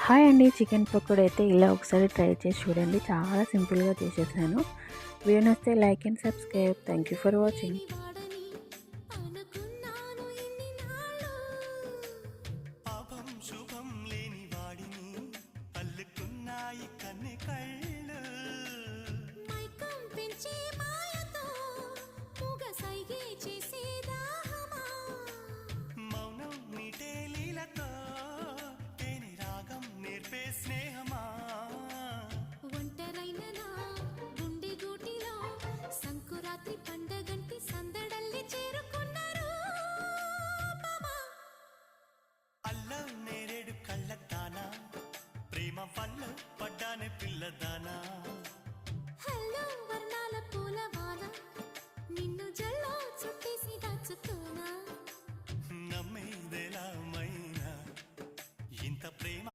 Hi అండి. Chicken pakodi అయితే ఇలా ఒకసారి ట్రై చేసి చూడండి. చాలా సింపుల్గా చేసేసాను. వీడియో నచ్చితే like and subscribe. Thank you for watching. నేరేడు కళ్ళతానా ప్రేమ వల్ల పడ్డానే పిల్లదానా హలో వర్ణాల పూలవాన నిన్ను జల్లో చుట్టేసి దాచుకోనా నమ్మేదెలా మైనా ఇంత ప్రేమ